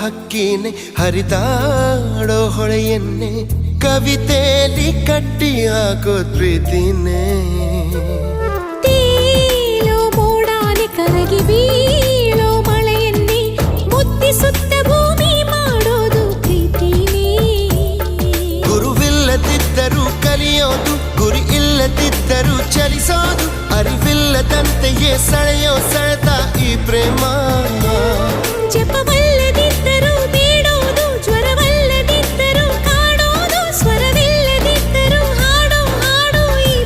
ಹಕ್ಕಿನೆ ಹರಿದಾಡೋ ಹೊಳೆಯನ್ನೇ ಕವಿತೆಯಲ್ಲಿ ಕಟ್ಟಿ ಹಾಕೋ ಪ್ರೀತಿನೇ ತೇಲೋ ಮೋಡಾನೆ ಕರಗಿ ಬೀಳೋ ಮಳೆಯನ್ನೇ ಮುತ್ತಿಸುತ್ತ ಭೂಮಿ ಮಾಡೋದು ಪ್ರೀತಿನೇ ಗುರುವಿಲ್ಲದಿದ್ದರೂ ಕಲಿಯೋದು ಗುರಿ ಇಲ್ಲದಿದ್ದರೂ ಚಲಿಸೋದು ಅರಿವಿಲ್ಲದಂತೆಯೇ ಸೆಳೆಯೋ ಸೆಳೆತ ಈ ಪ್ರೇಮ